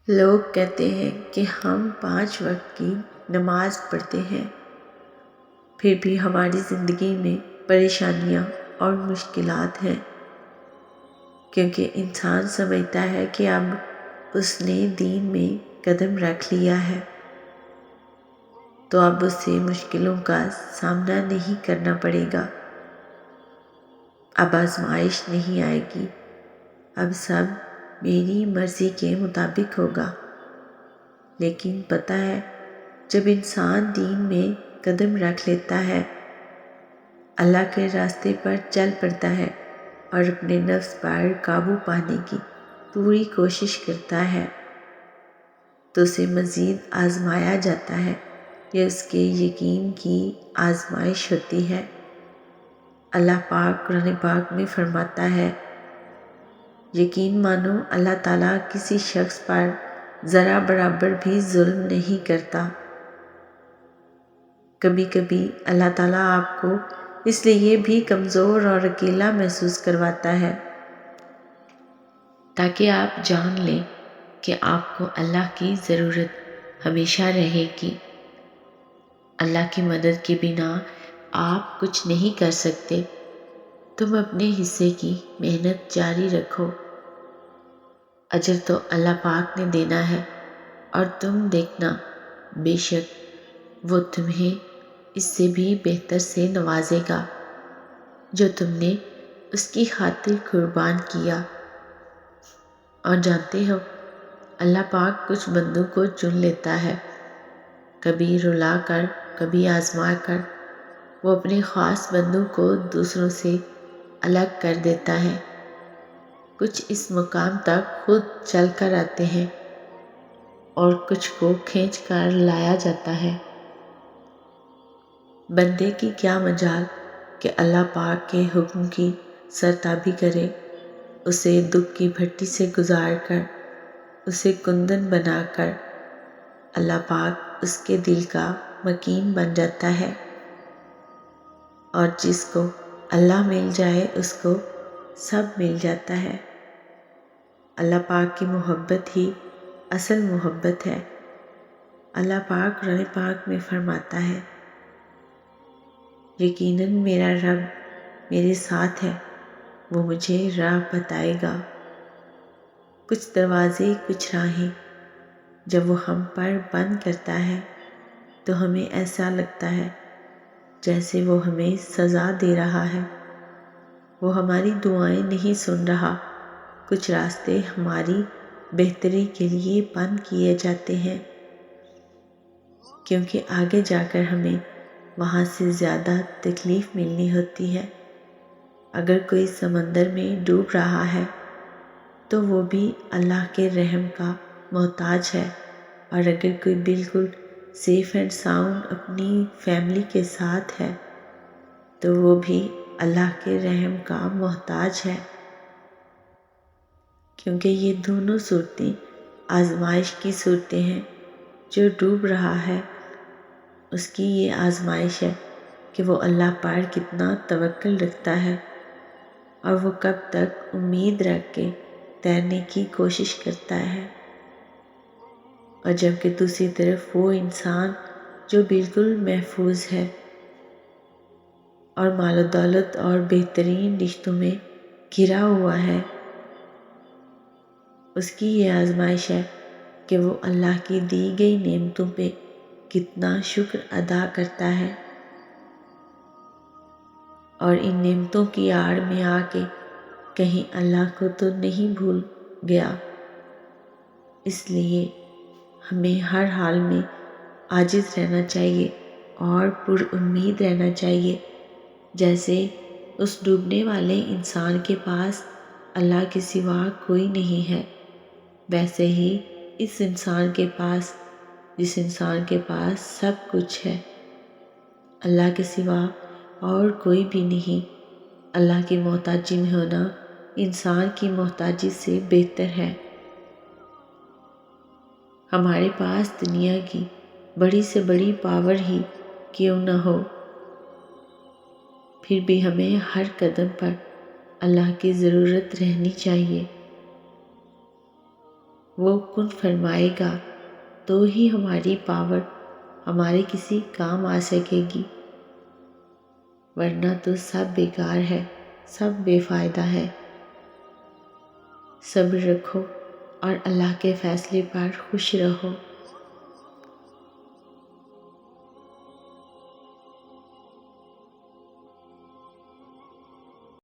لوگ کہتے ہیں کہ ہم 5 وقت کی نماز پڑھتے ہیں، پھر بھی ہماری زندگی میں پریشانیاں اور مشکلات ہیں، کیونکہ انسان سمجھتا ہے کہ اب اس نے دین میں قدم رکھ لیا ہے تو اب اسے مشکلوں کا سامنا نہیں کرنا پڑے گا، اب آزمائش نہیں آئے گی، اب سب میری مرضی کے مطابق ہوگا۔ لیکن پتہ ہے، جب انسان دین میں قدم رکھ لیتا ہے، اللہ کے راستے پر چل پڑتا ہے اور اپنے نفس پر قابو پانے کی پوری کوشش کرتا ہے تو اسے مزید آزمایا جاتا ہے، یہ اس کے یقین کی آزمائش ہوتی ہے۔ اللہ پاک قرآن پاک میں فرماتا ہے، یقین مانو اللہ تعالیٰ کسی شخص پر ذرا برابر بھی ظلم نہیں کرتا۔ کبھی کبھی اللہ تعالیٰ آپ کو اس لیے بھی کمزور اور اکیلا محسوس کرواتا ہے تاکہ آپ جان لیں کہ آپ کو اللہ کی ضرورت ہمیشہ رہے گی۔ اللہ کی مدد کے بنا آپ کچھ نہیں کر سکتے۔ تم اپنے حصے کی محنت جاری رکھو، اجر تو اللہ پاک نے دینا ہے، اور تم دیکھنا بے شک وہ تمہیں اس سے بھی بہتر سے نوازے گا جو تم نے اس کی خاطر قربان کیا۔ اور جانتے ہو، اللہ پاک کچھ بندوں کو چن لیتا ہے، کبھی رلا کر کبھی آزما کر وہ اپنے خاص بندوں کو دوسروں سے الگ کر دیتا ہے۔ کچھ اس مقام تک خود چل کر آتے ہیں اور کچھ کو کھینچ کر لایا جاتا ہے۔ بندے کی کیا مجال کہ اللہ پاک کے حکم کی سرتابی کرے، اسے دکھ کی بھٹی سے گزار کر اسے کندن بنا کر اللہ پاک اس کے دل کا مکین بن جاتا ہے، اور جس کو اللہ مل جائے اس کو سب مل جاتا ہے۔ اللہ پاک کی محبت ہی اصل محبت ہے۔ اللہ پاک قرآن پاک میں فرماتا ہے، یقیناً میرا رب میرے ساتھ ہے، وہ مجھے راہ بتائے گا۔ کچھ دروازے کچھ راہیں جب وہ ہم پر بند کرتا ہے تو ہمیں ایسا لگتا ہے جیسے وہ ہمیں سزا دے رہا ہے، وہ ہماری دعائیں نہیں سن رہا۔ کچھ راستے ہماری بہتری کے لیے بند کیے جاتے ہیں کیونکہ آگے جا کر ہمیں وہاں سے زیادہ تکلیف ملنی ہوتی ہے۔ اگر کوئی سمندر میں ڈوب رہا ہے تو وہ بھی اللہ کے رحم کا محتاج ہے، اور اگر کوئی بالکل سیف اینڈ ساؤنڈ اپنی فیملی کے ساتھ ہے تو وہ بھی اللہ کے رحم کا محتاج ہے، کیونکہ یہ دونوں صورتیں آزمائش کی صورتیں ہیں۔ جو ڈوب رہا ہے اس کی یہ آزمائش ہے کہ وہ اللہ پر کتنا توکل رکھتا ہے اور وہ کب تک امید رکھ کے تیرنے کی کوشش کرتا ہے، اور جبکہ دوسری طرف وہ انسان جو بالکل محفوظ ہے اور مال و دولت اور بہترین رشتوں میں گھرا ہوا ہے، اس کی یہ آزمائش ہے کہ وہ اللہ کی دی گئی نعمتوں پہ کتنا شکر ادا کرتا ہے، اور ان نعمتوں کی آڑ میں آ کے کہیں اللہ کو تو نہیں بھول گیا۔ اس لیے ہمیں ہر حال میں عاجز رہنا چاہیے اور پر امید رہنا چاہیے۔ جیسے اس ڈوبنے والے انسان کے پاس اللہ کے سوا کوئی نہیں ہے، ویسے ہی اس انسان کے پاس، جس انسان کے پاس سب کچھ ہے، اللہ کے سوا اور کوئی بھی نہیں۔ اللہ کی محتاجی میں ہونا انسان کی محتاجی سے بہتر ہے۔ ہمارے پاس دنیا کی بڑی سے بڑی پاور ہی کیوں نہ ہو، پھر بھی ہمیں ہر قدم پر اللہ کی ضرورت رہنی چاہیے۔ وہ کن فرمائے گا تو ہی ہماری پاور ہمارے کسی کام آ سکے گی، ورنہ تو سب بیکار ہے، سب بے فائدہ ہے۔ صبر رکھو اور اللہ کے فیصلے پر خوش رہو۔